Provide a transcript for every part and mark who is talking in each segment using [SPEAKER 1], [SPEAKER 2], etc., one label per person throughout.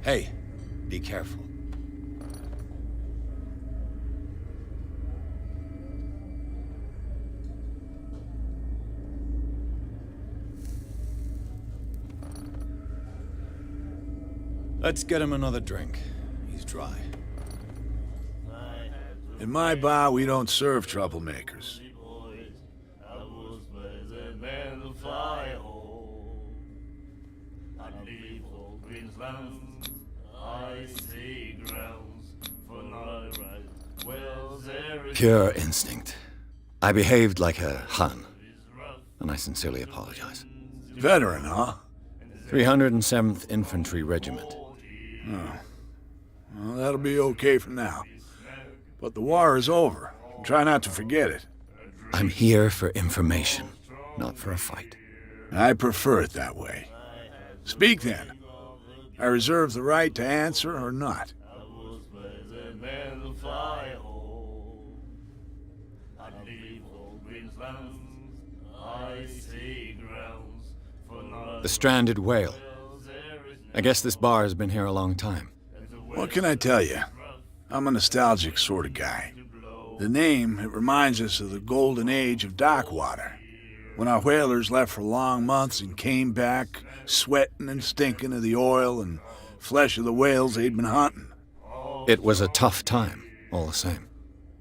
[SPEAKER 1] Hey, be careful. Let's get him another drink. He's dry.
[SPEAKER 2] In my bar, we don't serve troublemakers.
[SPEAKER 1] Pure instinct. I behaved like a Hun, and I sincerely apologize.
[SPEAKER 2] Veteran, huh?
[SPEAKER 1] 307th Infantry Regiment.
[SPEAKER 2] Oh. Well, that'll be okay for now. But the war is over. Try not to forget it.
[SPEAKER 1] I'm here for information, not for a fight.
[SPEAKER 2] I prefer it that way. Speak then. I reserve the right to answer or not.
[SPEAKER 1] The stranded whale. I guess this bar has been here a long time.
[SPEAKER 2] What can I tell you? I'm a nostalgic sort of guy. The name, it reminds us of the golden age of dockwater, when our whalers left for long months and came back sweating and stinking of the oil and flesh of the whales they'd been hunting.
[SPEAKER 1] It was a tough time, all the same.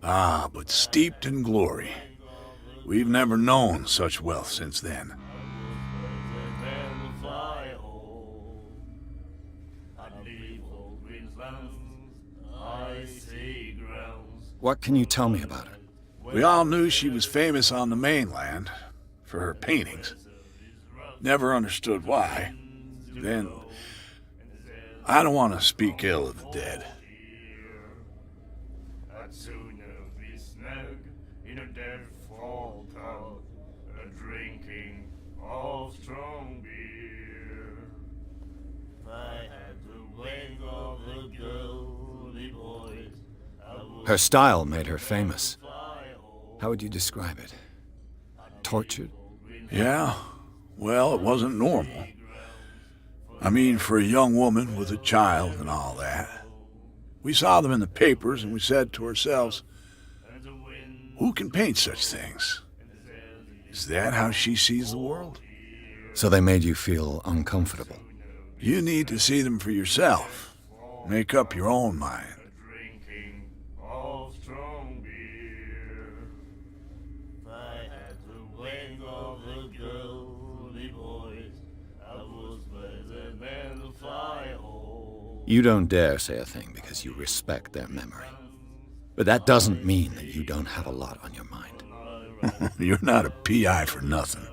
[SPEAKER 2] Ah, but steeped in glory. We've never known such wealth since then.
[SPEAKER 1] What can you tell me about her?
[SPEAKER 2] We all knew she was famous on the mainland for her paintings. Never understood why. Then, I don't want to speak ill of the dead.
[SPEAKER 1] Her style made her famous. How would you describe it? Tortured?
[SPEAKER 2] Yeah? Well, it wasn't normal. I mean, for a young woman with a child and all that. We saw them in the papers and we said to ourselves, who can paint such things? Is that how she sees the world?
[SPEAKER 1] So they made you feel uncomfortable.
[SPEAKER 2] You need to see them for yourself. Make up your own mind.
[SPEAKER 1] You don't dare say a thing because you respect their memory. But that doesn't mean that you don't have a lot on your mind.
[SPEAKER 2] You're not a PI for nothing.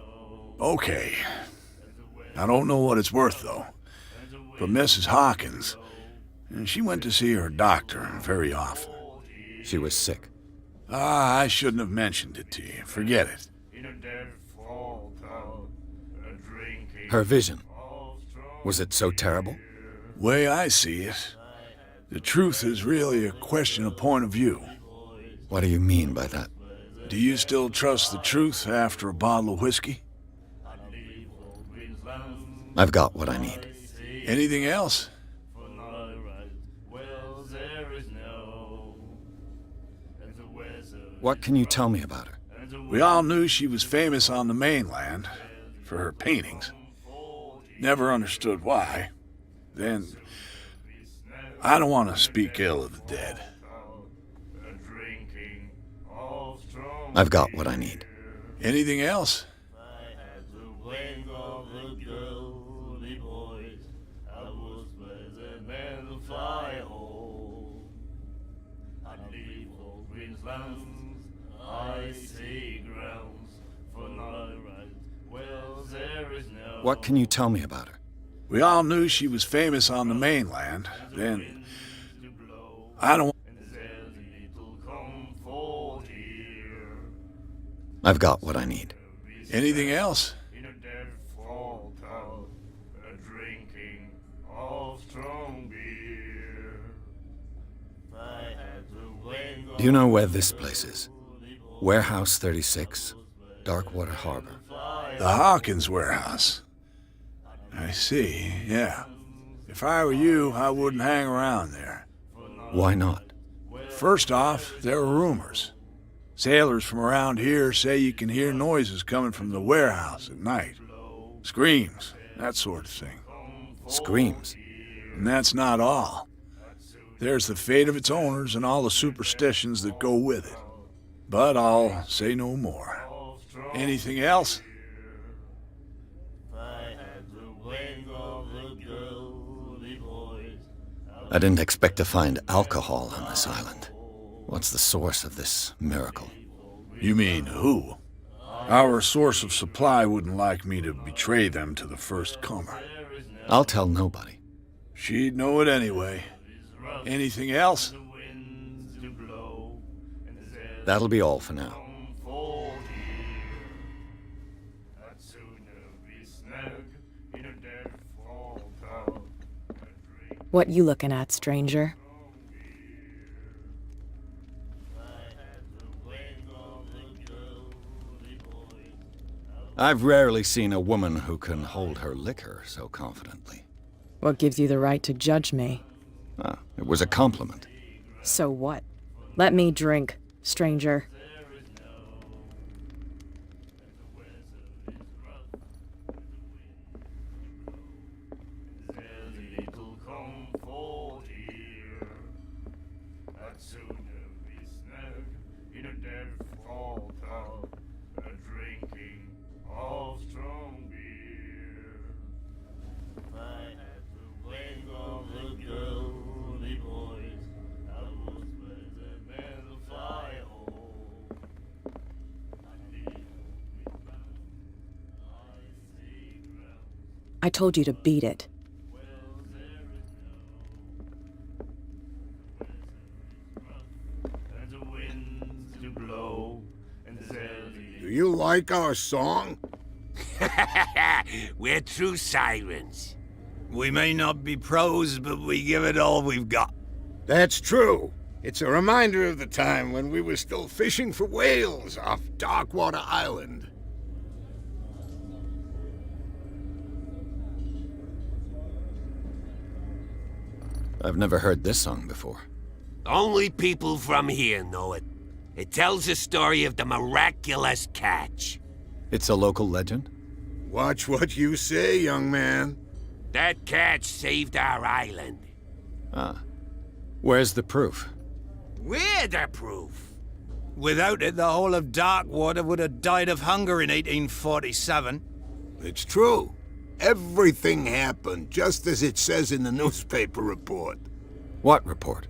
[SPEAKER 2] Okay. I don't know what it's worth, though. But Mrs. Hawkins, she went to see her doctor very often.
[SPEAKER 1] She was sick.
[SPEAKER 2] Ah, I shouldn't have mentioned it to you. Forget it.
[SPEAKER 1] Her vision. Was it so terrible?
[SPEAKER 2] Way I see it, the truth is really a question of point of view.
[SPEAKER 1] What do you mean by that?
[SPEAKER 2] Do you still trust the truth after a bottle of whiskey?
[SPEAKER 1] I've got what I need.
[SPEAKER 2] Anything else?
[SPEAKER 1] What can you tell me about her?
[SPEAKER 2] We all knew she was famous on the mainland for her paintings. Never understood why. Then, I don't want to speak ill of the dead.
[SPEAKER 1] I've got what I need.
[SPEAKER 2] Anything else?
[SPEAKER 1] What can you tell me about her?
[SPEAKER 2] We all knew she was famous on the mainland. Then, I don't...
[SPEAKER 1] I've got what I need.
[SPEAKER 2] Anything else?
[SPEAKER 1] Do you know where this place is? Warehouse 36, Darkwater Harbor.
[SPEAKER 2] The Hawkins warehouse. I see, yeah. If I were you, I wouldn't hang around there.
[SPEAKER 1] Why not?
[SPEAKER 2] First off, there are rumors. Sailors from around here say you can hear noises coming from the warehouse at night. Screams, that sort of thing.
[SPEAKER 1] Screams?
[SPEAKER 2] And that's not all. There's the fate of its owners and all the superstitions that go with it. But I'll say no more. Anything else?
[SPEAKER 1] I didn't expect to find alcohol on this island. What's the source of this miracle?
[SPEAKER 2] You mean who? Our source of supply wouldn't like me to betray them to the first comer.
[SPEAKER 1] I'll tell nobody.
[SPEAKER 2] She'd know it anyway. Anything else?
[SPEAKER 1] That'll be all for now.
[SPEAKER 3] What you looking at, stranger?
[SPEAKER 1] I've rarely seen a woman who can hold her liquor so confidently.
[SPEAKER 3] What gives you the right to judge me?
[SPEAKER 1] Ah, it was a compliment.
[SPEAKER 3] So what? Let me drink, stranger. I told you to beat it.
[SPEAKER 4] Do you like our song?
[SPEAKER 5] We're true sirens.
[SPEAKER 6] We may not be pros, but we give it all we've got.
[SPEAKER 4] That's true. It's a reminder of the time when we were still fishing for whales off Darkwater Island.
[SPEAKER 1] I've never heard this song before.
[SPEAKER 5] Only people from here know it. It tells the story of the miraculous catch.
[SPEAKER 1] It's a local legend?
[SPEAKER 4] Watch what you say, young man.
[SPEAKER 5] That catch saved our island.
[SPEAKER 1] Ah. Where's the proof?
[SPEAKER 5] We're the proof.
[SPEAKER 6] Without it, the whole of Darkwater would have died of hunger in 1847.
[SPEAKER 4] It's true. Everything happened just as it says in the newspaper report.
[SPEAKER 1] What report?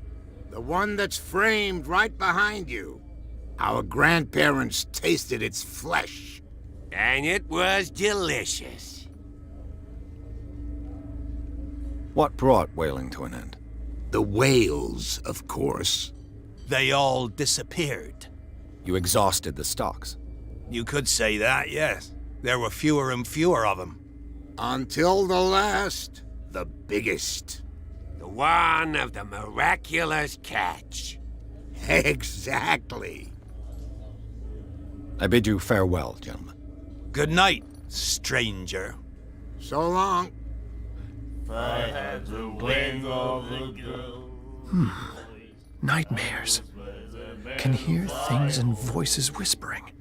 [SPEAKER 4] The one that's framed right behind you. Our grandparents tasted its flesh.
[SPEAKER 5] And it was delicious.
[SPEAKER 1] What brought whaling to an end?
[SPEAKER 4] The whales, of course.
[SPEAKER 6] They all disappeared.
[SPEAKER 1] You exhausted the stocks.
[SPEAKER 6] You could say that, yes. There were fewer and fewer of them.
[SPEAKER 4] Until the last, the biggest.
[SPEAKER 5] The one of the miraculous catch.
[SPEAKER 4] Exactly.
[SPEAKER 1] I bid you farewell, gentlemen.
[SPEAKER 6] Good night, stranger.
[SPEAKER 4] So long.
[SPEAKER 7] Nightmares. Can hear things and voices whispering.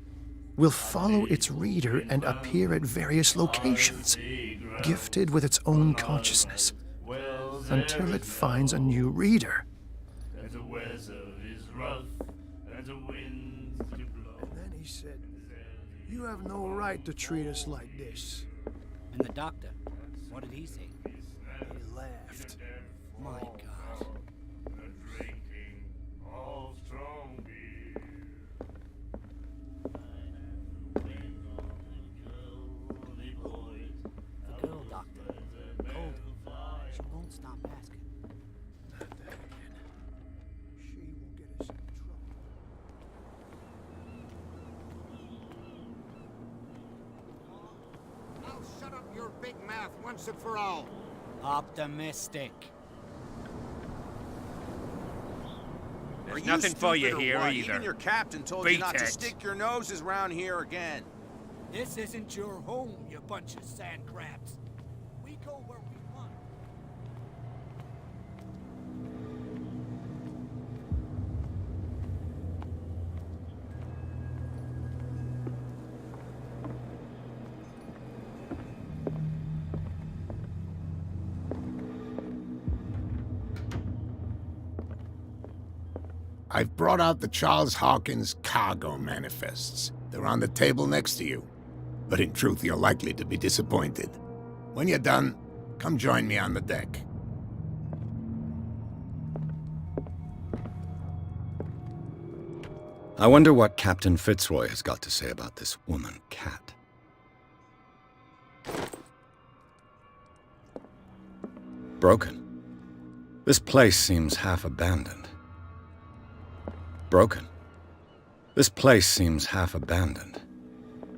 [SPEAKER 7] Will follow its reader and appear at various locations, gifted with its own consciousness, until it finds a new reader. And then he said, "You have no right to treat us like this."
[SPEAKER 8] And the doctor, what did he say?
[SPEAKER 7] He laughed.
[SPEAKER 8] My God. The girl, doctor. Cold. She won't stop asking.
[SPEAKER 7] Not that again. She will get us in trouble.
[SPEAKER 4] Now shut up your big mouth once and for all.
[SPEAKER 8] Optimistic.
[SPEAKER 5] There's nothing for you here either.
[SPEAKER 9] Even your captain told you not to stick your noses around here again.
[SPEAKER 8] This isn't your home, you bunch of sand crabs. We go where we want.
[SPEAKER 4] I've brought out the Charles Hawkins cargo manifests. They're on the table next to you. But in truth, you're likely to be disappointed. When you're done, come join me on the deck.
[SPEAKER 1] I wonder what Captain Fitzroy has got to say about this woman, Cat. Broken. This place seems half abandoned. Broken. This place seems half abandoned.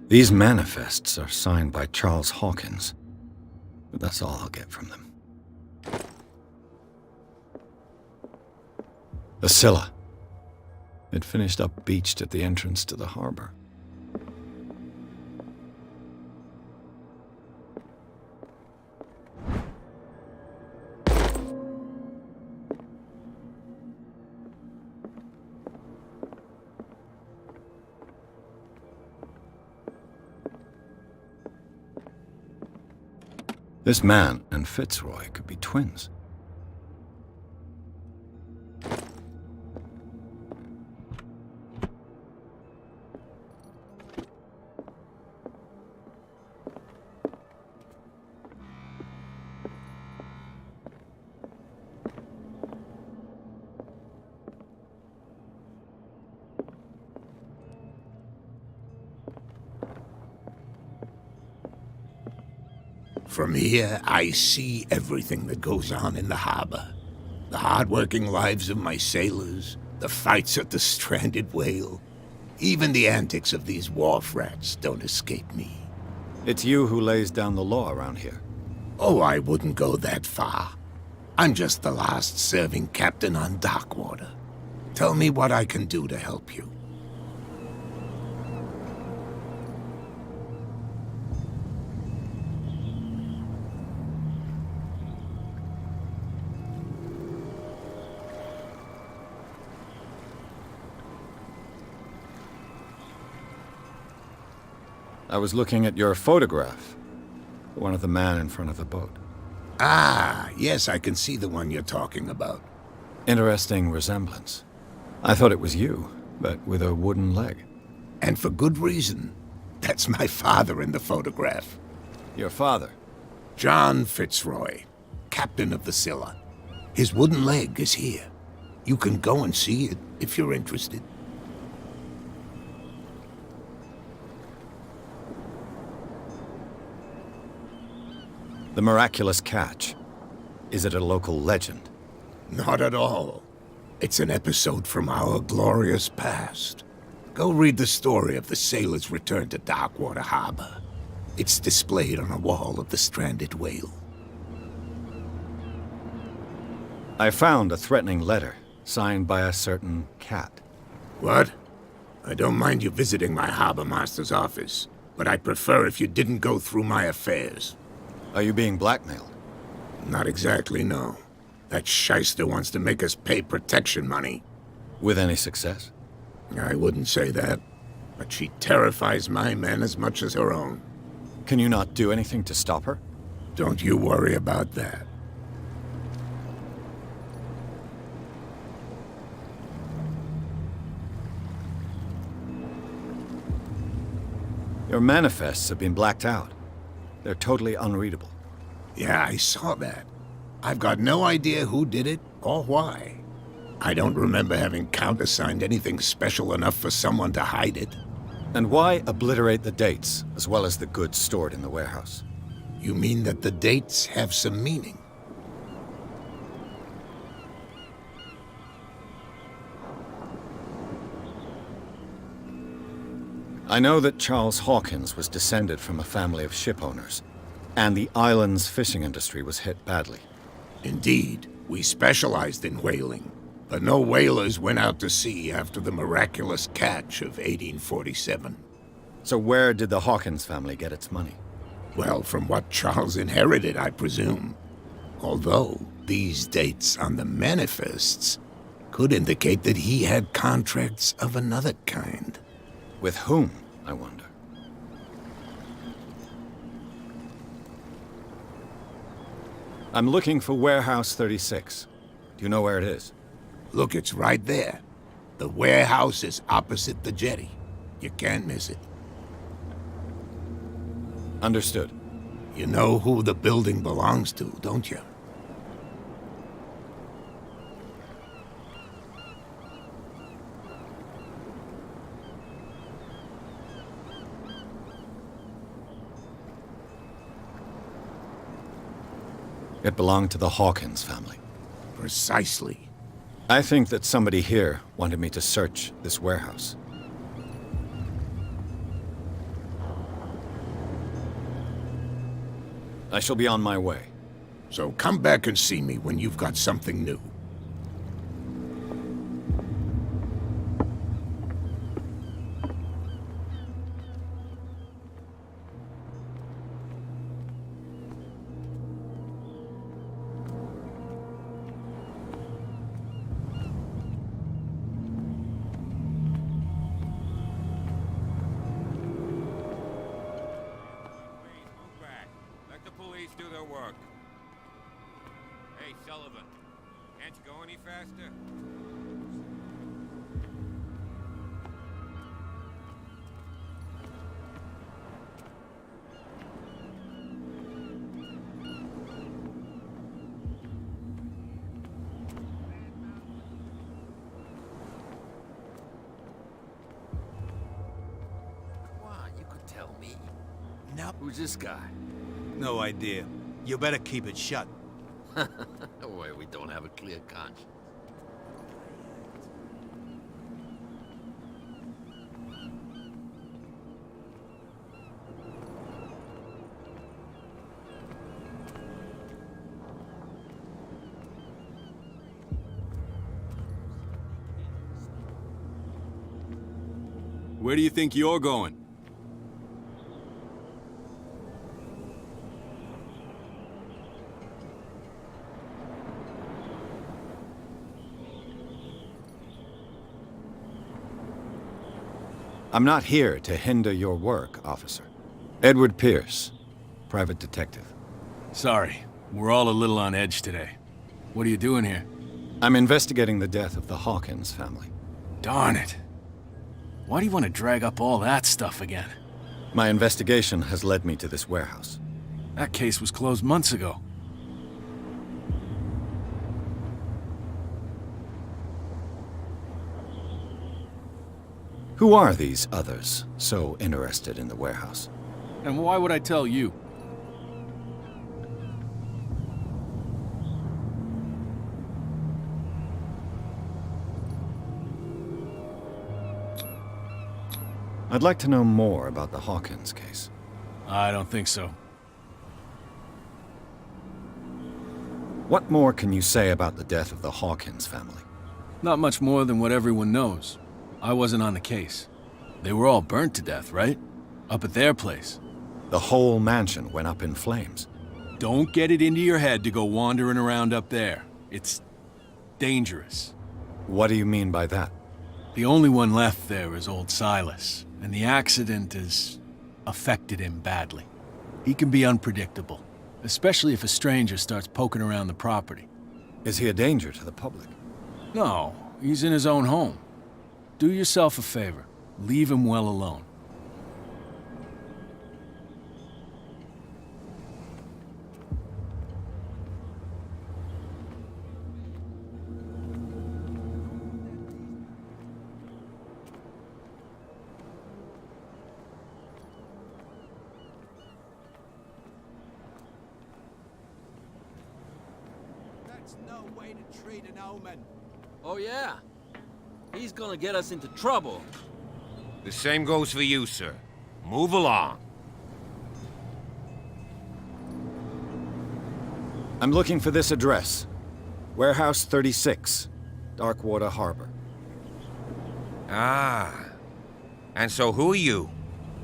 [SPEAKER 1] These manifests are signed by Charles Hawkins, but that's all I'll get from them. The Scylla. It finished up beached at the entrance to the harbor. This man and Fitzroy could be twins.
[SPEAKER 4] From here, I see everything that goes on in the harbor. The hard-working lives of my sailors, the fights at the stranded whale. Even the antics of these wharf rats don't escape me.
[SPEAKER 1] It's you who lays down the law around here.
[SPEAKER 4] Oh, I wouldn't go that far. I'm just the last serving captain on Darkwater. Tell me what I can do to help you.
[SPEAKER 1] I was looking at your photograph. The one of the man in front of the boat.
[SPEAKER 4] Ah, yes, I can see the one you're talking about.
[SPEAKER 1] Interesting resemblance. I thought it was you, but with a wooden leg.
[SPEAKER 4] And for good reason. That's my father in the photograph.
[SPEAKER 1] Your father?
[SPEAKER 4] John Fitzroy, captain of the Scylla. His wooden leg is here. You can go and see it if you're interested.
[SPEAKER 1] The miraculous catch. Is it a local legend?
[SPEAKER 4] Not at all. It's an episode from our glorious past. Go read the story of the sailor's return to Darkwater Harbor. It's displayed on a wall of the stranded whale.
[SPEAKER 1] I found a threatening letter, signed by a certain Cat.
[SPEAKER 4] What? I don't mind you visiting my harbor master's office, but I'd prefer if you didn't go through my affairs.
[SPEAKER 1] Are you being blackmailed?
[SPEAKER 4] Not exactly, no. That shyster wants to make us pay protection money.
[SPEAKER 1] With any success?
[SPEAKER 4] I wouldn't say that, but she terrifies my men as much as her own.
[SPEAKER 1] Can you not do anything to stop her?
[SPEAKER 4] Don't you worry about that.
[SPEAKER 1] Your manifests have been blacked out. They're totally unreadable.
[SPEAKER 4] Yeah, I saw that. I've got no idea who did it or why. I don't remember having countersigned anything special enough for someone to hide it.
[SPEAKER 1] And why obliterate the dates, as well as the goods stored in the warehouse?
[SPEAKER 4] You mean that the dates have some meaning?
[SPEAKER 1] I know that Charles Hawkins was descended from a family of ship owners, and the island's fishing industry was hit badly.
[SPEAKER 4] Indeed, we specialized in whaling, but no whalers went out to sea after the miraculous catch of 1847.
[SPEAKER 1] So where did the Hawkins family get its money?
[SPEAKER 4] Well, from what Charles inherited, I presume. Although, these dates on the manifests could indicate that he had contracts of another kind.
[SPEAKER 1] With whom, I wonder? I'm looking for Warehouse 36. Do you know where it is?
[SPEAKER 4] Look, it's right there. The warehouse is opposite the jetty. You can't miss it.
[SPEAKER 1] Understood.
[SPEAKER 4] You know who the building belongs to, don't you?
[SPEAKER 1] It belonged to the Hawkins family.
[SPEAKER 4] Precisely.
[SPEAKER 1] I think that somebody here wanted me to search this warehouse. I shall be on my way.
[SPEAKER 4] So come back and see me when you've got something new.
[SPEAKER 5] Let the police do their work. Hey, Sullivan, can't you go any faster?
[SPEAKER 10] Come on, you could tell me.
[SPEAKER 6] No.
[SPEAKER 10] Who's this guy?
[SPEAKER 6] No idea. You better keep it shut.
[SPEAKER 10] Boy, we don't have a clear conscience.
[SPEAKER 11] Where do you think you're going?
[SPEAKER 1] I'm not here to hinder your work, officer. Edward Pierce, private detective.
[SPEAKER 11] Sorry, we're all a little on edge today. What are you doing here?
[SPEAKER 1] I'm investigating the death of the Hawkins family.
[SPEAKER 11] Darn it. Why do you want to drag up all that stuff again?
[SPEAKER 1] My investigation has led me to this warehouse.
[SPEAKER 11] That case was closed months ago.
[SPEAKER 1] Who are these others so interested in the warehouse?
[SPEAKER 11] And why would I tell you?
[SPEAKER 1] I'd like to know more about the Hawkins case.
[SPEAKER 11] I don't think so.
[SPEAKER 1] What more can you say about the death of the Hawkins family?
[SPEAKER 11] Not much more than what everyone knows. I wasn't on the case. They were all burnt to death, right? Up at their place.
[SPEAKER 1] The whole mansion went up in flames.
[SPEAKER 11] Don't get it into your head to go wandering around up there. It's dangerous.
[SPEAKER 1] What do you mean by that?
[SPEAKER 11] The only one left there is old Silas, and the accident has affected him badly. He can be unpredictable, especially if a stranger starts poking around the property.
[SPEAKER 1] Is he a danger to the public?
[SPEAKER 11] No, he's in his own home. Do yourself a favor. Leave him well alone.
[SPEAKER 6] That's no way to treat an omen.
[SPEAKER 10] Oh, yeah? He's gonna get us into trouble.
[SPEAKER 5] The same goes for you, sir. Move along.
[SPEAKER 1] I'm looking for this address. Warehouse 36, Darkwater Harbor.
[SPEAKER 5] Ah. And so who are you?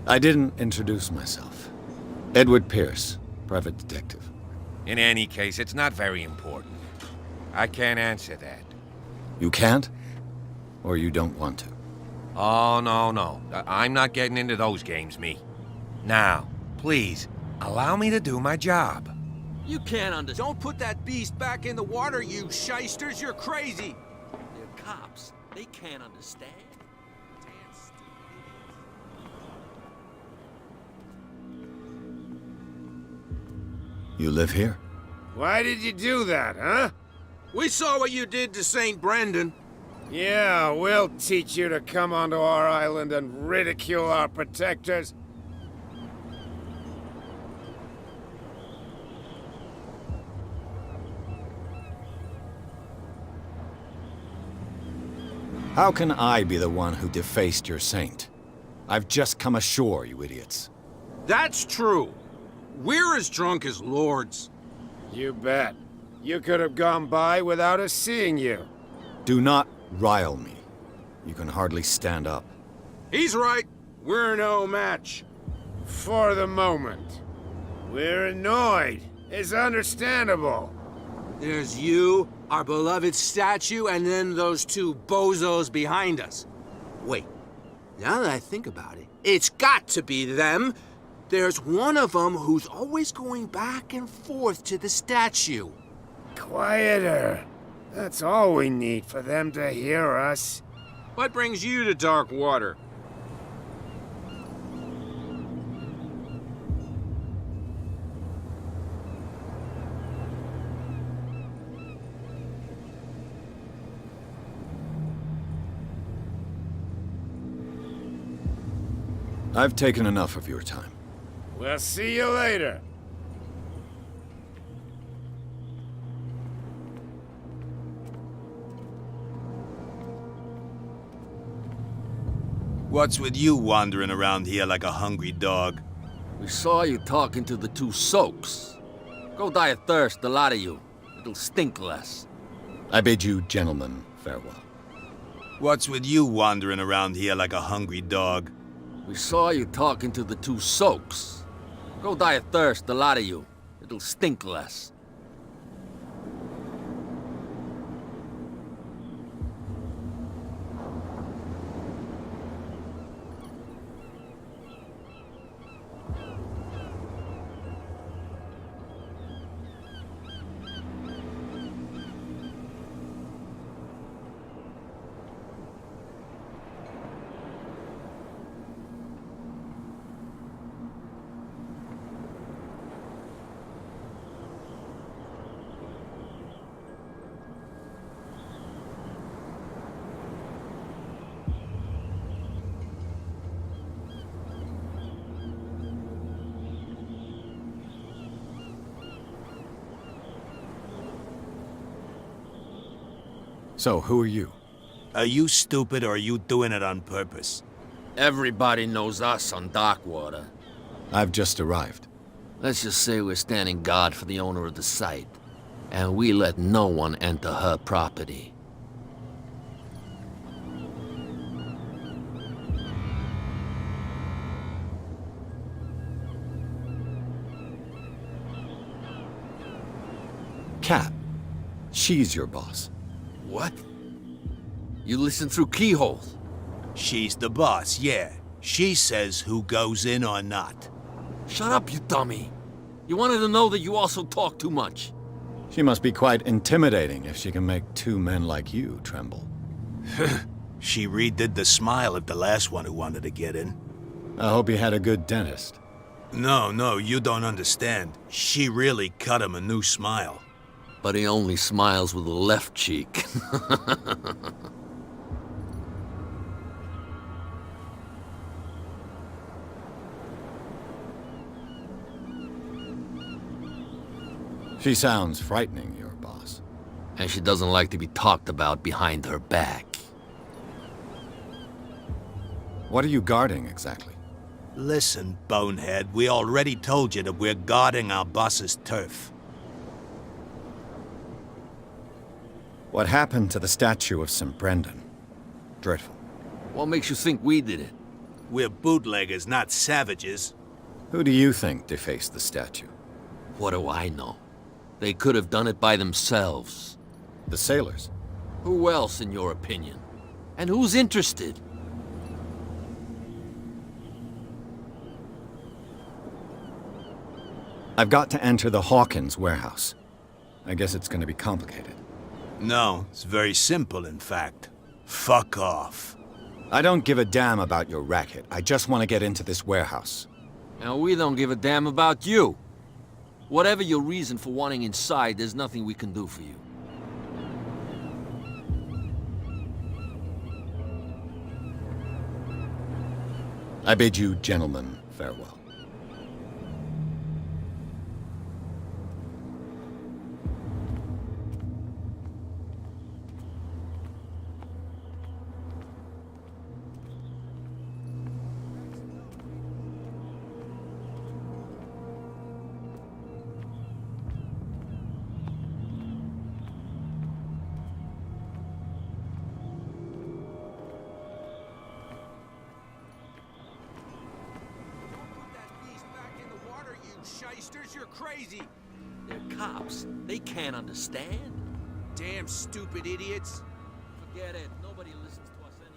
[SPEAKER 1] I didn't introduce myself. Edward Pierce, private detective.
[SPEAKER 5] In any case, it's not very important. I can't answer that.
[SPEAKER 1] You can't? Or you don't want to?
[SPEAKER 5] Oh, no. I'm not getting into those games, me. Now, please, allow me to do my job.
[SPEAKER 10] You can't understand.
[SPEAKER 9] Don't put that beast back in the water, you shysters! You're crazy!
[SPEAKER 10] They're cops. They can't understand.
[SPEAKER 1] You live here?
[SPEAKER 9] Why did you do that, huh?
[SPEAKER 12] We saw what you did to St. Brendan.
[SPEAKER 9] Yeah, we'll teach you to come onto our island and ridicule our protectors.
[SPEAKER 1] How can I be the one who defaced your saint? I've just come ashore, you idiots.
[SPEAKER 12] That's true. We're as drunk as lords.
[SPEAKER 9] You bet. You could have gone by without us seeing you.
[SPEAKER 1] Do not rile me. You can hardly stand up.
[SPEAKER 12] He's right.
[SPEAKER 9] We're no match. For the moment. We're annoyed. It's understandable.
[SPEAKER 12] There's you, our beloved statue, and then those two bozos behind us. Wait, now that I think about it, it's got to be them. There's one of them who's always going back and forth to the statue.
[SPEAKER 9] Quieter. That's all we need for them to hear us.
[SPEAKER 12] What brings you to Darkwater?
[SPEAKER 1] I've taken enough of your time.
[SPEAKER 9] We'll see you later.
[SPEAKER 13] What's with you wandering around here like a hungry dog?
[SPEAKER 10] We saw you talking to the two soaks. Go die of thirst, the lot of you. It'll stink less.
[SPEAKER 1] I bid you, gentlemen, farewell.
[SPEAKER 13] What's with you wandering around here like a hungry dog?
[SPEAKER 10] We saw you talking to the two soaks. Go die of thirst, the lot of you. It'll stink less.
[SPEAKER 1] So, who are you?
[SPEAKER 13] Are you stupid or are you doing it on purpose?
[SPEAKER 10] Everybody knows us on Darkwater.
[SPEAKER 1] I've just arrived.
[SPEAKER 10] Let's just say we're standing guard for the owner of the site. And we let no one enter her property.
[SPEAKER 1] Cat. She's your boss.
[SPEAKER 10] What? You listen through keyholes?
[SPEAKER 13] She's the boss, yeah. She says who goes in or not.
[SPEAKER 10] Shut up, you dummy. You wanted to know that you also talk too much.
[SPEAKER 1] She must be quite intimidating if she can make two men like you tremble.
[SPEAKER 13] She redid the smile at the last one who wanted to get in.
[SPEAKER 1] I hope he had a good dentist.
[SPEAKER 13] No, you don't understand. She really cut him a new smile.
[SPEAKER 10] But he only smiles with the left cheek.
[SPEAKER 1] She sounds frightening, your boss.
[SPEAKER 10] And she doesn't like to be talked about behind her back.
[SPEAKER 1] What are you guarding, exactly?
[SPEAKER 13] Listen, bonehead, we already told you that we're guarding our boss's turf.
[SPEAKER 1] What happened to the statue of St. Brendan? Dreadful.
[SPEAKER 10] What makes you think we did it?
[SPEAKER 13] We're bootleggers, not savages.
[SPEAKER 1] Who do you think defaced the statue?
[SPEAKER 10] What do I know? They could have done it by themselves.
[SPEAKER 1] The sailors?
[SPEAKER 10] Who else, in your opinion? And who's interested?
[SPEAKER 1] I've got to enter the Hawkins warehouse. I guess it's going to be complicated.
[SPEAKER 13] No, it's very simple, in fact. Fuck off.
[SPEAKER 1] I don't give a damn about your racket. I just want to get into this warehouse.
[SPEAKER 10] And we don't give a damn about you. Whatever your reason for wanting inside, there's nothing we can do for you.
[SPEAKER 1] I bid you gentlemen farewell.
[SPEAKER 12] Shysters, you're crazy!
[SPEAKER 10] They're cops. They can't understand.
[SPEAKER 12] Damn stupid idiots.
[SPEAKER 10] Forget it. Nobody listens to us anyway.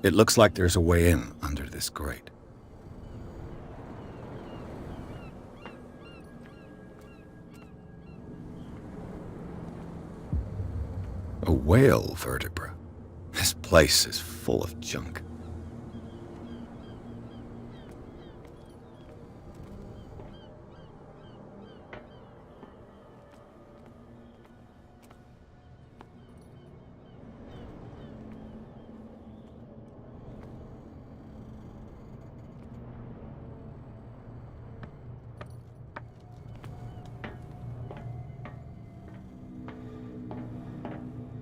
[SPEAKER 1] It looks like there's a way in under this grate. A whale vertebra. This place is full of junk.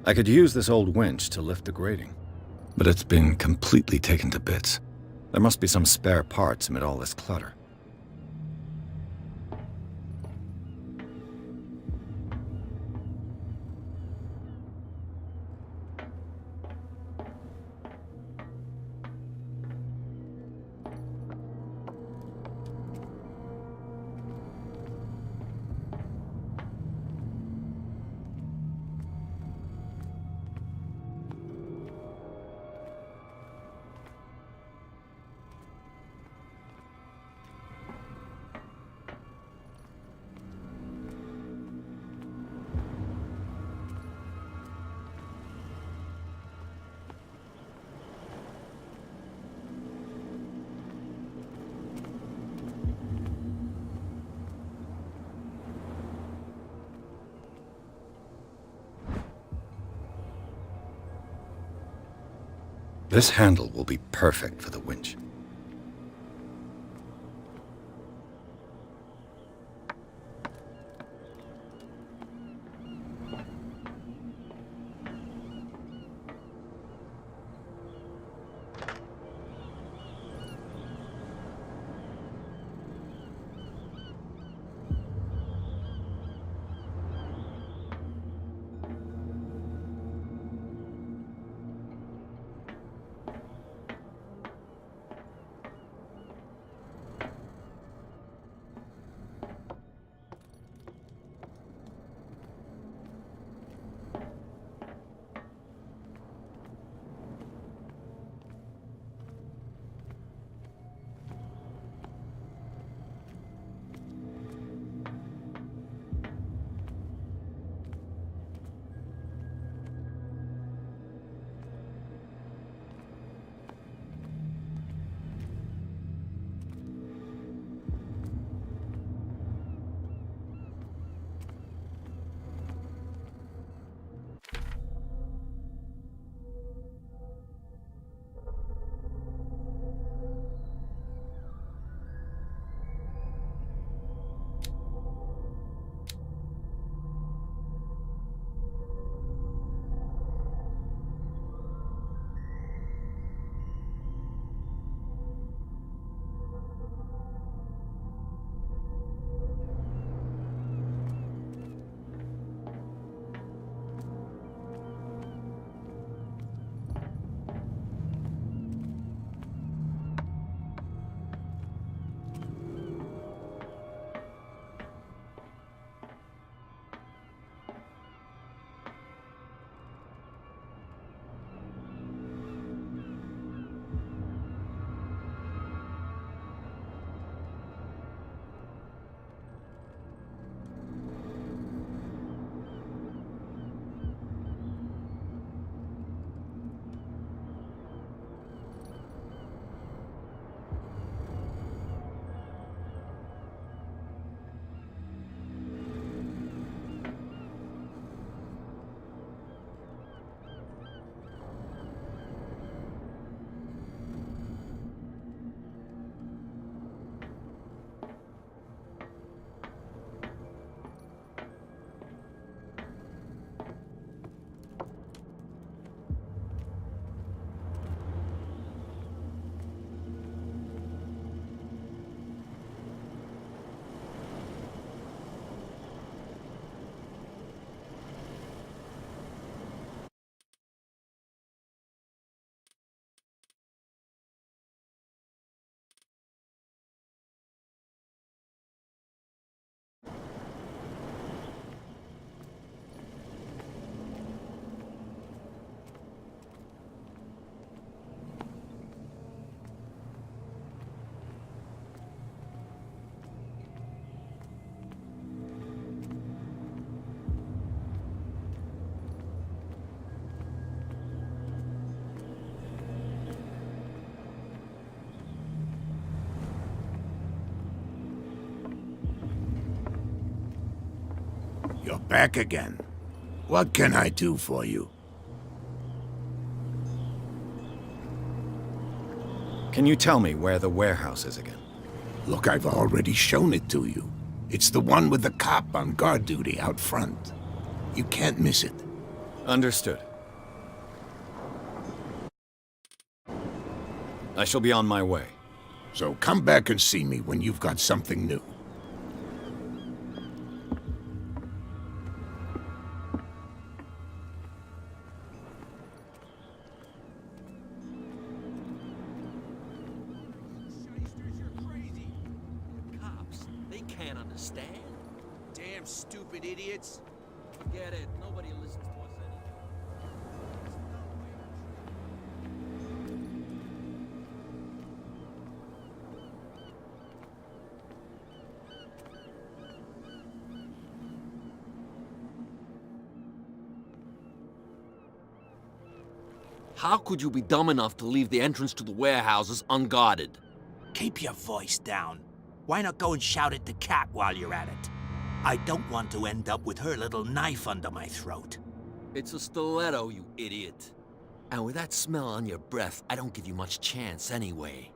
[SPEAKER 1] I could use this old winch to lift the grating, but it's been completely taken to bits. There must be some spare parts amid all this clutter. This handle will be perfect for the winch.
[SPEAKER 4] back again. What can I do for you?
[SPEAKER 1] Can you tell me where the warehouse is again?
[SPEAKER 4] Look, I've already shown it to you. It's the one with the cop on guard duty out front. You can't miss it.
[SPEAKER 1] Understood. I shall be on my way.
[SPEAKER 4] So come back and see me when you've got something new.
[SPEAKER 10] They can't understand.
[SPEAKER 12] Damn stupid idiots.
[SPEAKER 10] Forget it. Nobody listens to us anymore. How could you be dumb enough to leave the entrance to the warehouses unguarded?
[SPEAKER 13] Keep your voice down. Why not go and shout at the cat while you're at it? I don't want to end up with her little knife under my throat.
[SPEAKER 10] It's a stiletto, you idiot. And with that smell on your breath, I don't give you much chance anyway.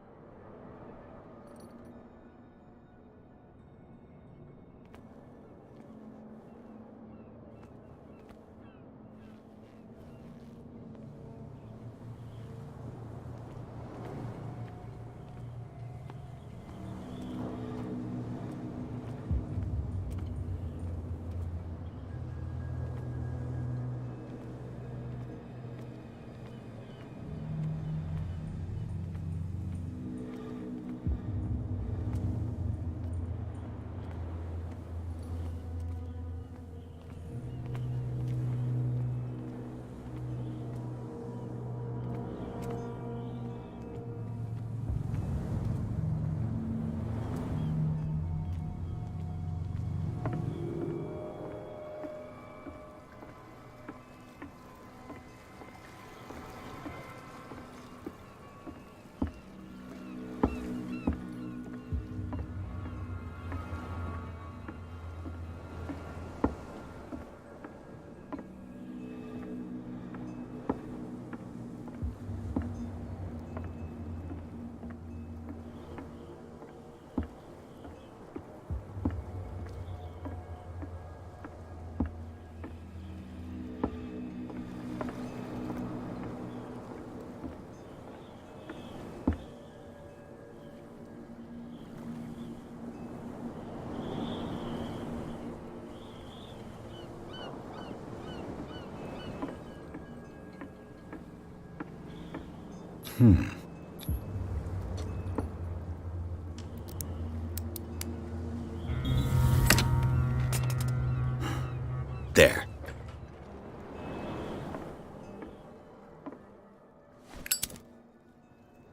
[SPEAKER 1] There.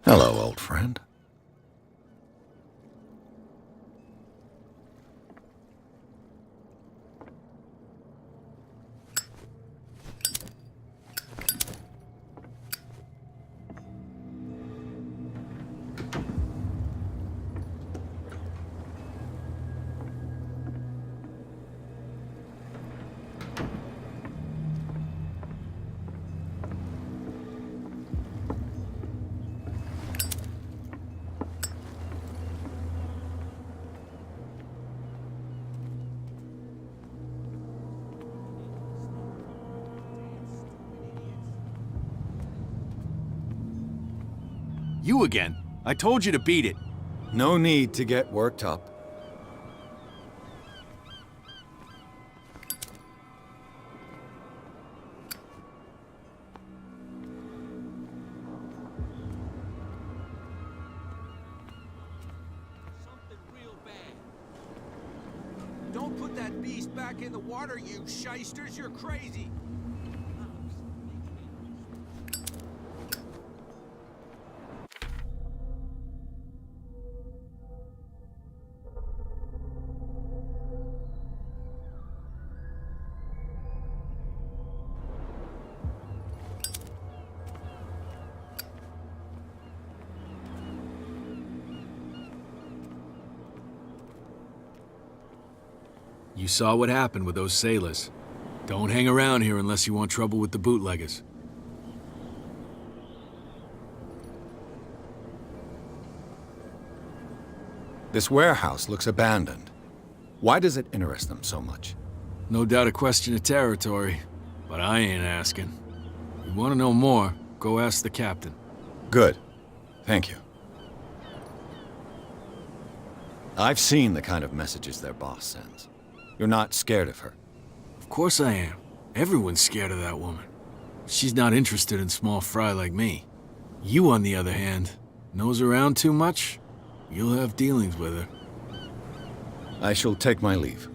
[SPEAKER 1] Hello, old friend.
[SPEAKER 11] You again. I told you to beat it.
[SPEAKER 1] No need to get worked up.
[SPEAKER 12] Something real bad. Don't put that beast back in the water, you shysters. You're crazy.
[SPEAKER 11] You saw what happened with those sailors. Don't hang around here unless you want trouble with the bootleggers.
[SPEAKER 1] This warehouse looks abandoned. Why does it interest them so much?
[SPEAKER 11] No doubt a question of territory, but I ain't asking. You want to know more, go ask the captain.
[SPEAKER 1] Good. Thank you. I've seen the kind of messages their boss sends. You're not scared of her.
[SPEAKER 11] Of course I am. Everyone's scared of that woman. She's not interested in small fry like me. You, on the other hand, nose around too much, you'll have dealings with her.
[SPEAKER 1] I shall take my leave.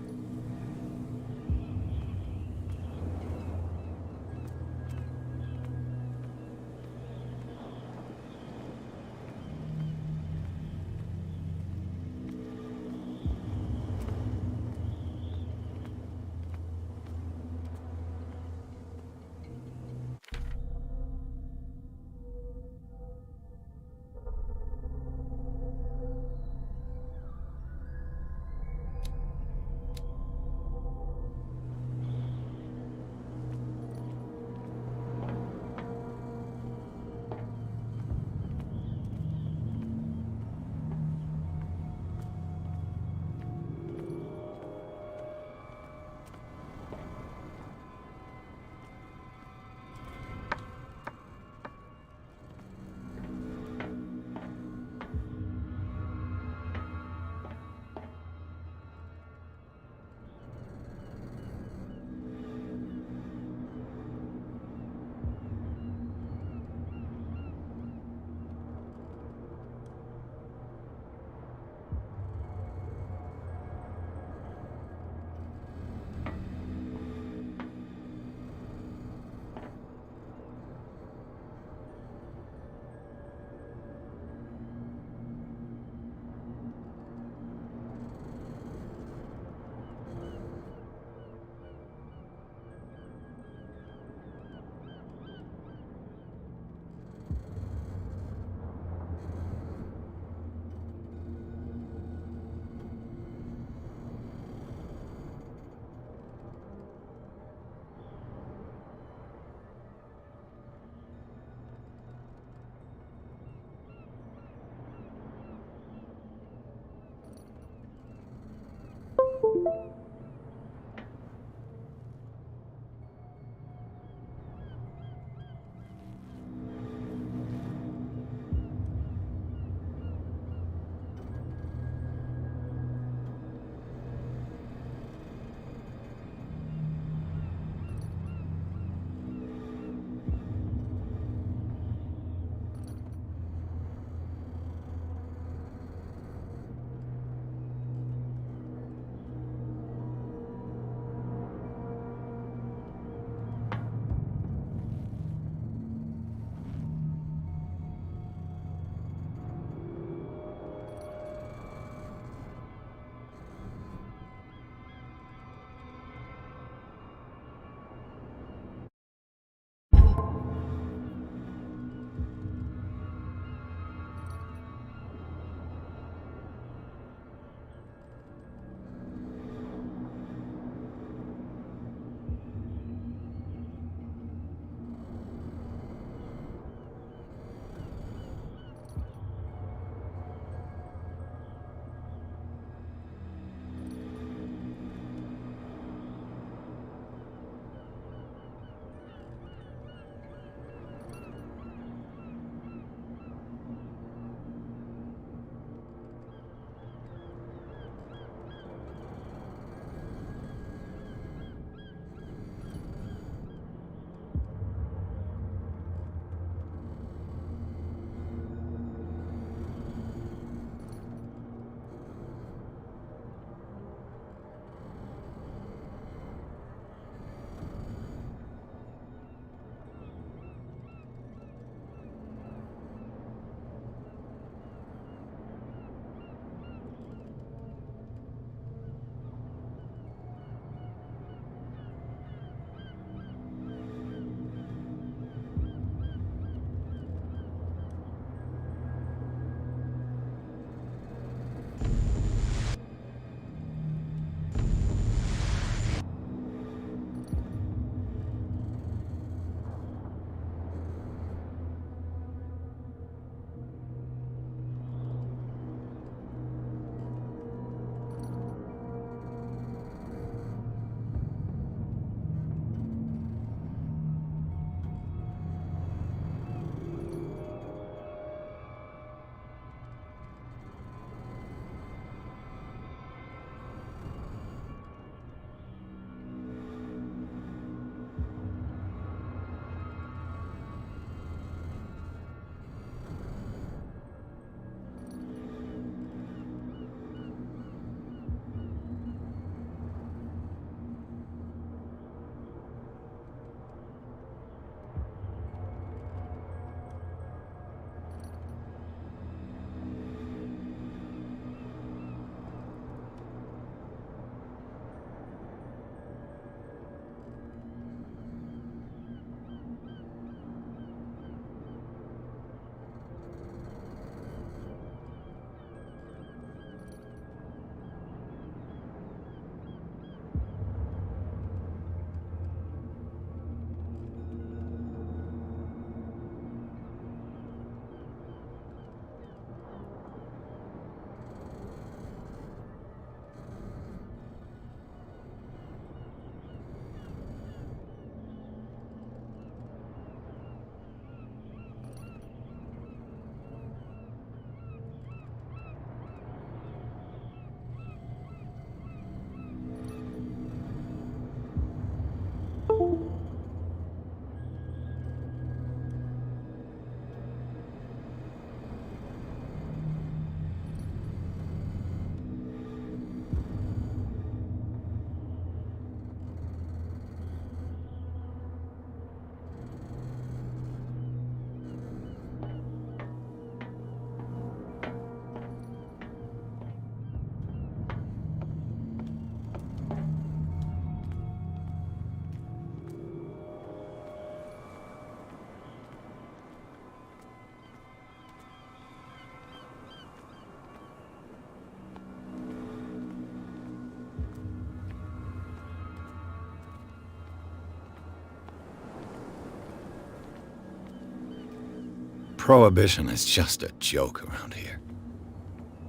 [SPEAKER 1] Prohibition is just a joke around here.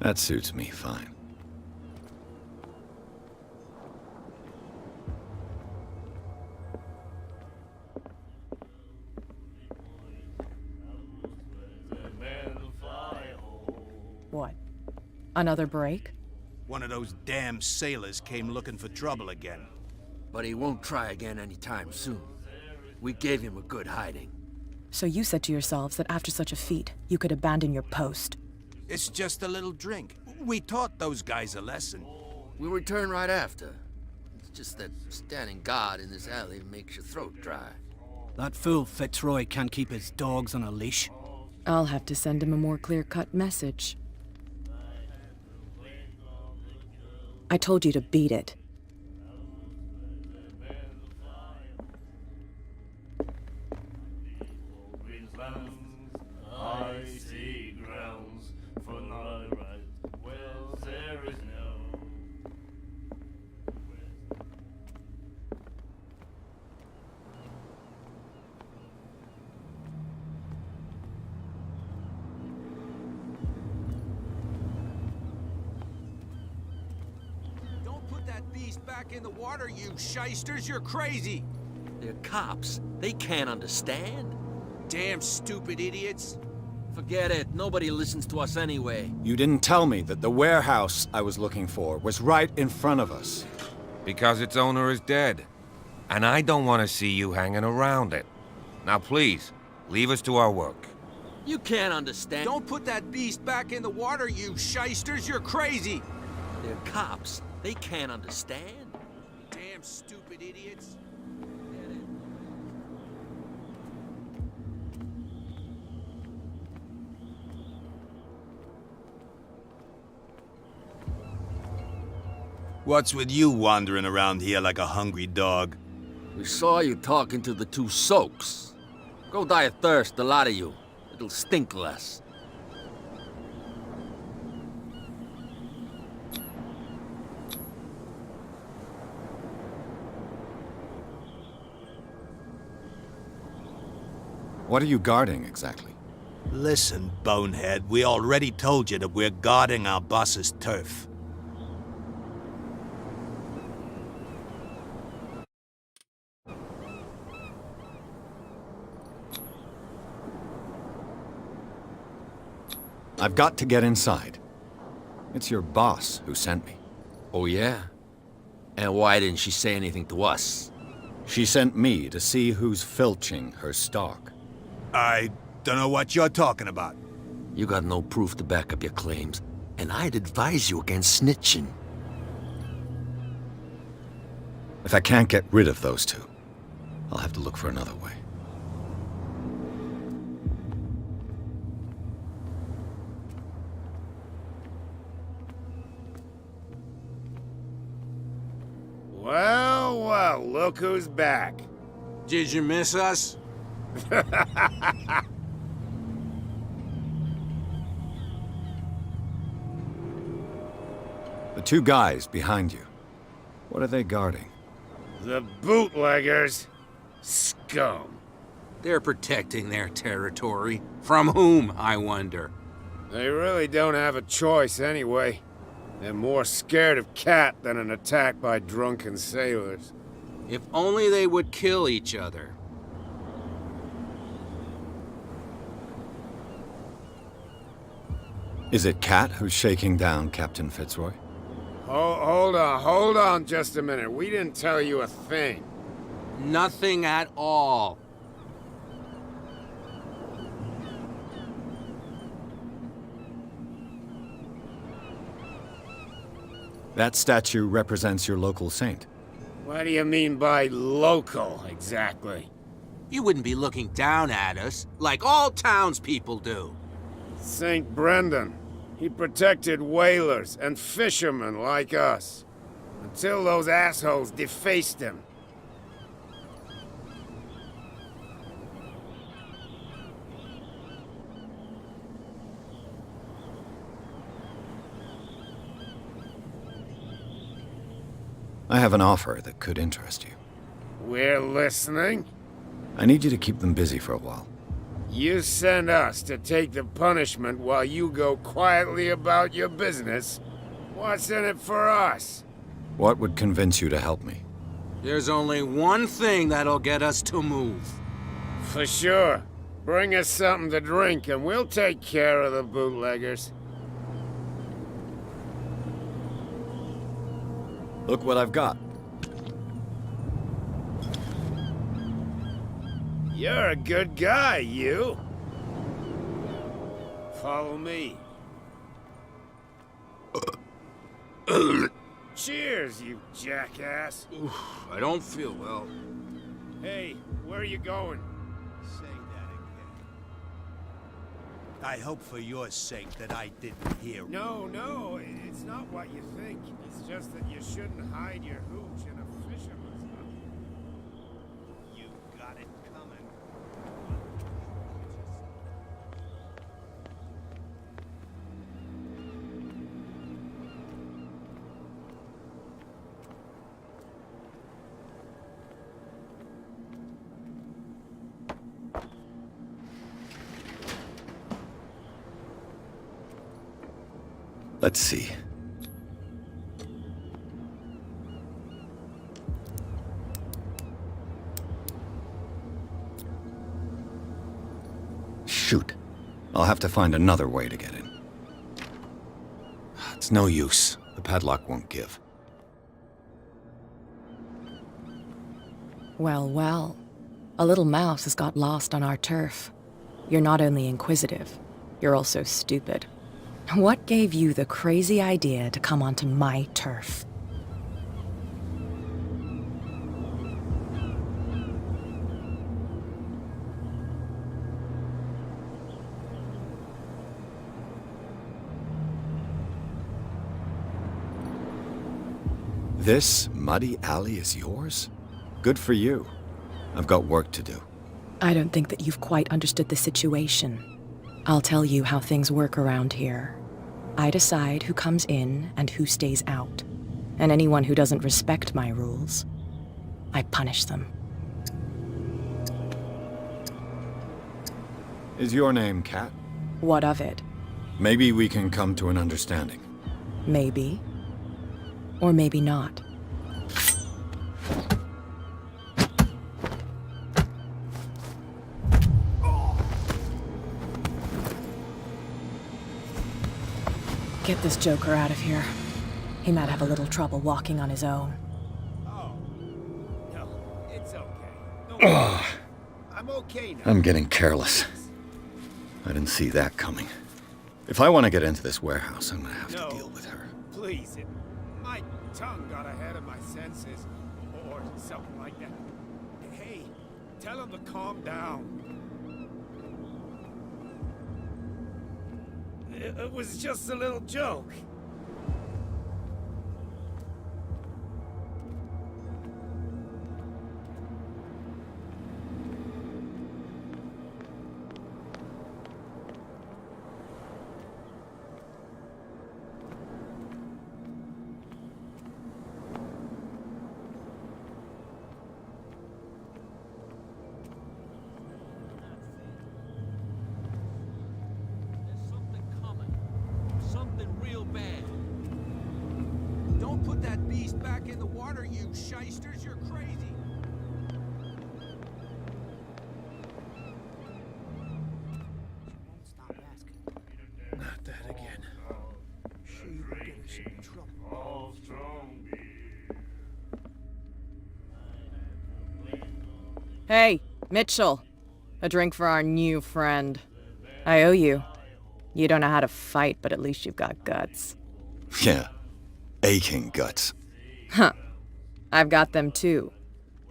[SPEAKER 1] That suits me fine.
[SPEAKER 3] What? Another break?
[SPEAKER 6] One of those damn sailors came looking for trouble again.
[SPEAKER 10] But he won't try again anytime soon. We gave him a good hiding.
[SPEAKER 3] So you said to yourselves that after such a feat, you could abandon your post.
[SPEAKER 6] It's just a little drink. We taught those guys a lesson.
[SPEAKER 10] We'll return right after. It's just that standing guard in this alley makes your throat dry.
[SPEAKER 8] That fool Fitzroy can't keep his dogs on a leash.
[SPEAKER 3] I'll have to send him a more clear-cut message. I told you to beat it.
[SPEAKER 12] Back in the water, you shysters, you're crazy!
[SPEAKER 10] They're cops. They can't understand.
[SPEAKER 12] Damn stupid idiots.
[SPEAKER 10] Forget it. Nobody listens to us anyway.
[SPEAKER 1] You didn't tell me that the warehouse I was looking for was right in front of us.
[SPEAKER 5] Because its owner is dead. And I don't want to see you hanging around it. Now please, leave us to our work.
[SPEAKER 10] You can't understand.
[SPEAKER 12] Don't put that beast back in the water, you shysters, you're crazy!
[SPEAKER 10] They're cops. They can't understand.
[SPEAKER 12] Damn stupid idiots.
[SPEAKER 6] What's with you wandering around here like a hungry dog?
[SPEAKER 10] We saw you talking to the two soaks. Go die of thirst, the lot of you. It'll stink less.
[SPEAKER 1] What are you guarding, exactly?
[SPEAKER 6] Listen, bonehead, we already told you that we're guarding our boss's turf.
[SPEAKER 1] I've got to get inside. It's your boss who sent me.
[SPEAKER 10] Oh, yeah? And why didn't she say anything to us?
[SPEAKER 1] She sent me to see who's filching her stock.
[SPEAKER 6] I don't know what you're talking about.
[SPEAKER 10] You got no proof to back up your claims, and I'd advise you against snitching.
[SPEAKER 1] If I can't get rid of those two, I'll have to look for another way.
[SPEAKER 9] Well, well, look who's back.
[SPEAKER 12] Did you miss us?
[SPEAKER 1] The two guys behind you. What are they guarding?
[SPEAKER 9] The bootleggers. Scum.
[SPEAKER 12] They're protecting their territory. From whom, I wonder?
[SPEAKER 9] They really don't have a choice anyway. They're more scared of Cat than an attack by drunken sailors.
[SPEAKER 12] If only they would kill each other.
[SPEAKER 1] Is it Cat who's shaking down Captain Fitzroy?
[SPEAKER 9] Hold on just a minute. We didn't tell you a thing.
[SPEAKER 12] Nothing at all.
[SPEAKER 1] That statue represents your local saint.
[SPEAKER 9] What do you mean by local, exactly?
[SPEAKER 12] You wouldn't be looking down at us, like all townspeople do.
[SPEAKER 9] St. Brendan. He protected whalers and fishermen like us. Until those assholes defaced him.
[SPEAKER 1] I have an offer that could interest you.
[SPEAKER 9] We're listening.
[SPEAKER 1] I need you to keep them busy for a while.
[SPEAKER 9] You send us to take the punishment while you go quietly about your business. What's in it for us?
[SPEAKER 1] What would convince you to help me?
[SPEAKER 12] There's only one thing that'll get us to move.
[SPEAKER 9] For sure. Bring us something to drink and we'll take care of the bootleggers.
[SPEAKER 1] Look what I've got.
[SPEAKER 9] You're a good guy, you. Follow me. Cheers, you jackass.
[SPEAKER 12] Oof, I don't feel well.
[SPEAKER 9] Hey, where are you going?
[SPEAKER 13] Say that again. I hope for your sake that I didn't hear.
[SPEAKER 9] No, it's not what you think. It's just that you shouldn't hide your hooch in a fisherman's hut.
[SPEAKER 13] You got it coming.
[SPEAKER 1] Let's see. Shoot. I'll have to find another way to get in. It's no use. The padlock won't give.
[SPEAKER 3] Well, well. A little mouse has got lost on our turf. You're not only inquisitive, you're also stupid. What gave you the crazy idea to come onto my turf?
[SPEAKER 1] This muddy alley is yours? Good for you. I've got work to do.
[SPEAKER 3] I don't think that you've quite understood the situation. I'll tell you how things work around here. I decide who comes in and who stays out. And anyone who doesn't respect my rules, I punish them.
[SPEAKER 1] Is your name Cat?
[SPEAKER 3] What of it?
[SPEAKER 1] Maybe we can come to an understanding.
[SPEAKER 3] Maybe. Or maybe not. Get this joker out of here. He might have a little trouble walking on his own.
[SPEAKER 9] Oh. No, it's okay. I'm okay now.
[SPEAKER 1] I'm getting careless. I didn't see that coming. If I want to get into this warehouse, I'm gonna have to deal with her.
[SPEAKER 9] Please, my tongue got ahead of my senses, or something like that. Hey, tell him to calm down. It was just a little joke.
[SPEAKER 12] Put that beast back in the water, you shysters. You're crazy.
[SPEAKER 8] Won't stop asking.
[SPEAKER 7] Not that again.
[SPEAKER 8] She will get us in trouble.
[SPEAKER 3] Hey, Mitchell. A drink for our new friend. I owe you. You don't know how to fight, but at least you've got guts.
[SPEAKER 1] Yeah. Aching guts.
[SPEAKER 3] Huh. I've got them too.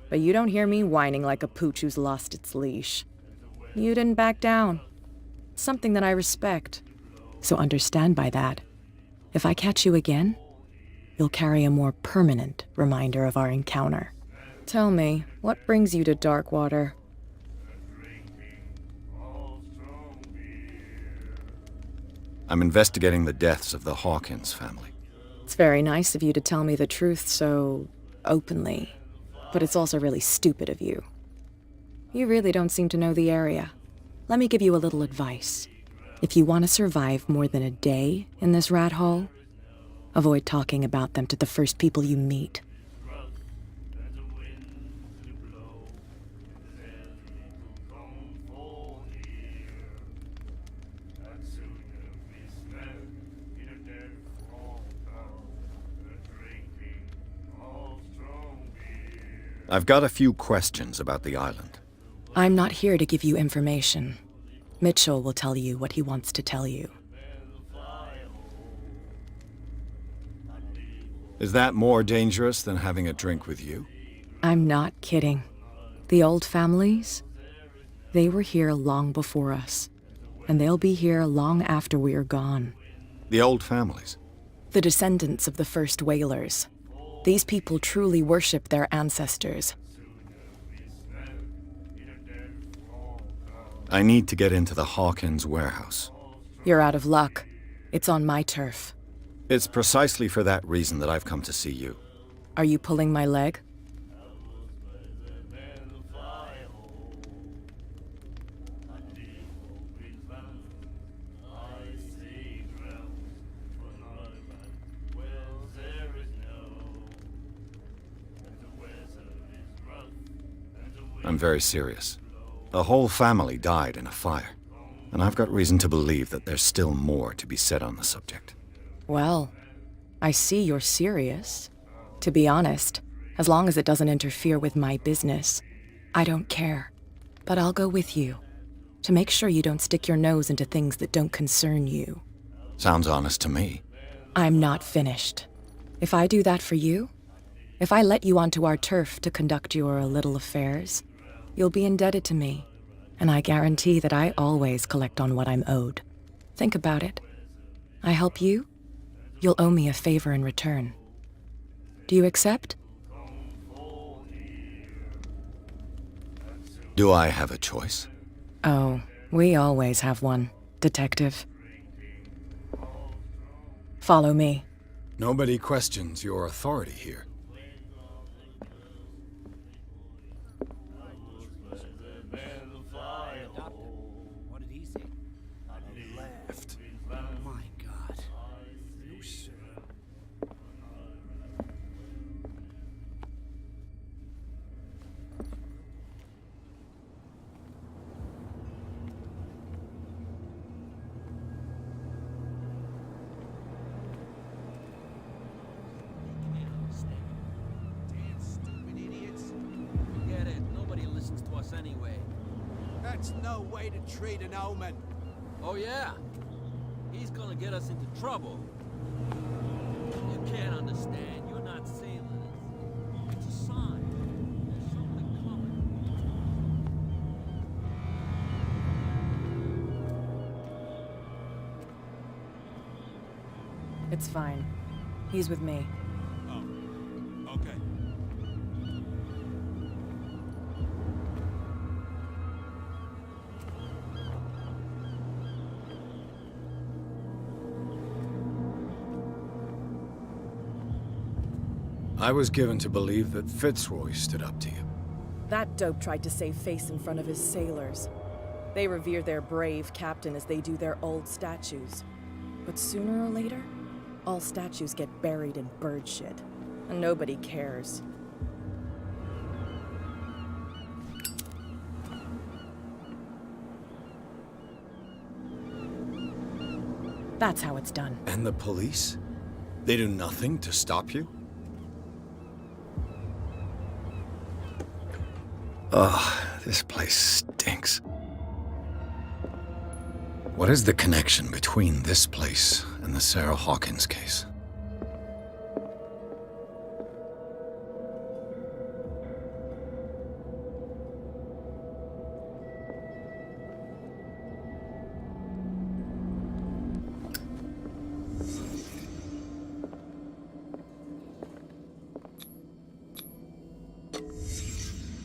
[SPEAKER 3] But you don't hear me whining like a pooch who's lost its leash. You didn't back down. Something that I respect. So understand by that, if I catch you again, you'll carry a more permanent reminder of our encounter. Tell me, what brings you to Darkwater?
[SPEAKER 1] I'm investigating the deaths of the Hawkins family.
[SPEAKER 3] It's very nice of you to tell me the truth so openly, but it's also really stupid of you. You really don't seem to know the area. let me give you a little advice. If you want to survive more than a day in this rat hole, avoid talking about them to the first people you meet.
[SPEAKER 1] I've got a few questions about the island.
[SPEAKER 3] I'm not here to give you information. Mitchell will tell you what he wants to tell you.
[SPEAKER 1] Is that more dangerous than having a drink with you?
[SPEAKER 3] I'm not kidding. The old families, they were here long before us, and they'll be here long after we are gone.
[SPEAKER 1] The old families?
[SPEAKER 3] The descendants of the first whalers. These people truly worship their ancestors.
[SPEAKER 1] I need to get into the Hawkins warehouse.
[SPEAKER 3] You're out of luck. It's on my turf.
[SPEAKER 1] It's precisely for that reason that I've come to see you.
[SPEAKER 3] Are you pulling my leg?
[SPEAKER 1] I'm very serious. A whole family died in a fire, and I've got reason to believe that there's still more to be said on the subject.
[SPEAKER 3] Well, I see you're serious. To be honest, as long as it doesn't interfere with my business, I don't care. But I'll go with you, to make sure you don't stick your nose into things that don't concern you.
[SPEAKER 1] Sounds honest to me.
[SPEAKER 3] I'm not finished. If I do that for you, if I let you onto our turf to conduct your little affairs, you'll be indebted to me, and I guarantee that I always collect on what I'm owed. Think about it. I help you, you'll owe me a favor in return. Do you accept?
[SPEAKER 1] Do I have a choice?
[SPEAKER 3] Oh, we always have one, Detective. Follow me.
[SPEAKER 1] Nobody questions your authority here.
[SPEAKER 8] What did he say? He left. My God. No, sir.
[SPEAKER 12] Damn stupid idiots. Forget it. Nobody listens to us anyway.
[SPEAKER 8] That's no way to treat an omen.
[SPEAKER 10] Oh, yeah? He's gonna get us into trouble. You can't understand. You're not sailors. It's a sign. There's something coming.
[SPEAKER 3] It's fine. He's with me.
[SPEAKER 8] Oh, okay.
[SPEAKER 1] I was given to believe that Fitzroy stood up to you.
[SPEAKER 3] That dope tried to save face in front of his sailors. They revere their brave captain as they do their old statues. But sooner or later, all statues get buried in bird shit, and nobody cares. That's how it's done.
[SPEAKER 1] And the police? They do nothing to stop you? Ugh, this place stinks. What is the connection between this place and the Sarah Hawkins case?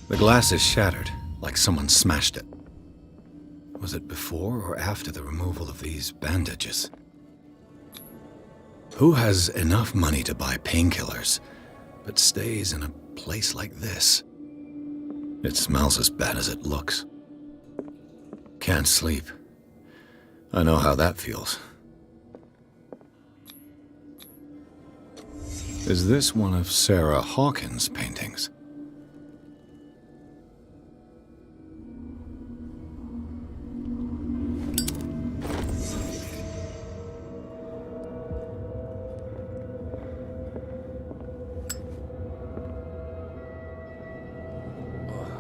[SPEAKER 1] The glass is shattered, like someone smashed it. Was it before or after the removal of these bandages? Who has enough money to buy painkillers, but stays in a place like this? It smells as bad as it looks. Can't sleep. I know how that feels. Is this one of Sarah Hawkins' paintings?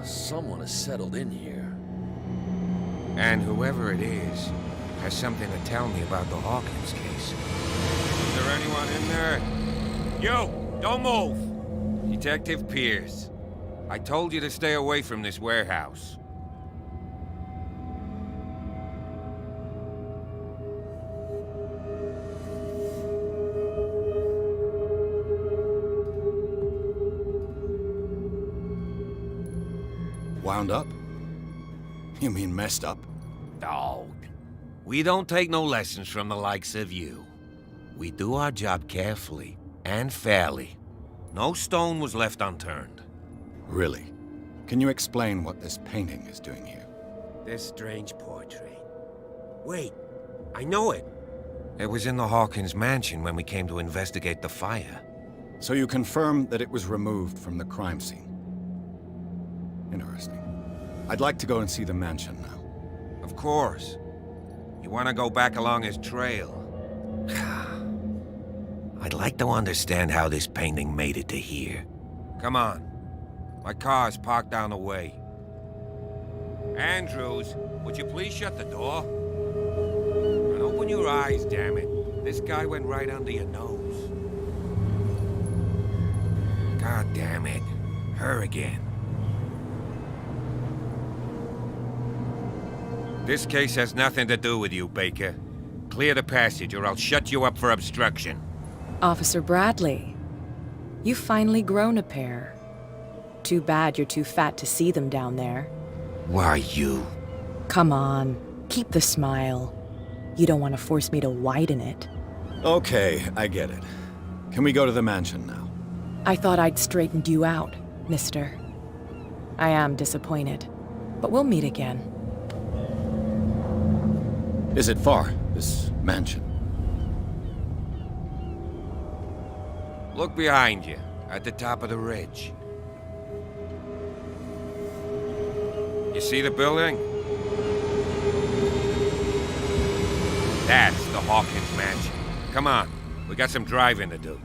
[SPEAKER 5] Someone has settled in here. And whoever it is has something to tell me about the Hawkins case. Is there anyone in there? You! Don't move! Detective Pierce. I told you to stay away from this warehouse.
[SPEAKER 1] Wound up? You mean messed up?
[SPEAKER 5] Dog. We don't take no lessons from the likes of you. We do our job carefully and fairly. No stone was left unturned.
[SPEAKER 1] Really? Can you explain what this painting is doing here?
[SPEAKER 5] This strange portrait. Wait, I know it. It was in the Hawkins mansion when we came to investigate the fire.
[SPEAKER 1] So you confirm that it was removed from the crime scene? Interesting. I'd like to go and see the mansion now.
[SPEAKER 5] Of course. You want to go back along his trail? I'd like to understand how this painting made it to here. Come on. My car's parked down the way. Andrews, would you please shut the door? And open your eyes, damn it. This guy went right under your nose. God damn it. Her again. This case has nothing to do with you, Baker. Clear the passage or I'll shut you up for obstruction.
[SPEAKER 3] Officer Bradley, you've finally grown a pair. Too bad you're too fat to see them down there.
[SPEAKER 5] Why, you?
[SPEAKER 3] Come on, keep the smile. You don't want to force me to widen it.
[SPEAKER 1] Okay, I get it. Can we go to the mansion now?
[SPEAKER 3] I thought I'd straightened you out, mister. I am disappointed, but we'll meet again.
[SPEAKER 1] Is it far, this mansion?
[SPEAKER 5] Look behind you, at the top of the ridge. You see the building? That's the Hawkins mansion. Come on, we got some driving to do.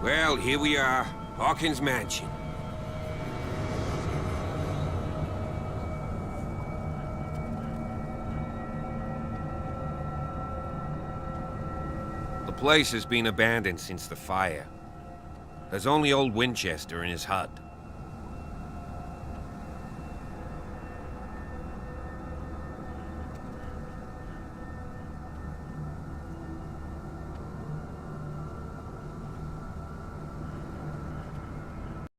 [SPEAKER 5] Well, here we are, Hawkins Mansion. The place has been abandoned since the fire. There's only old Winchester in his hut.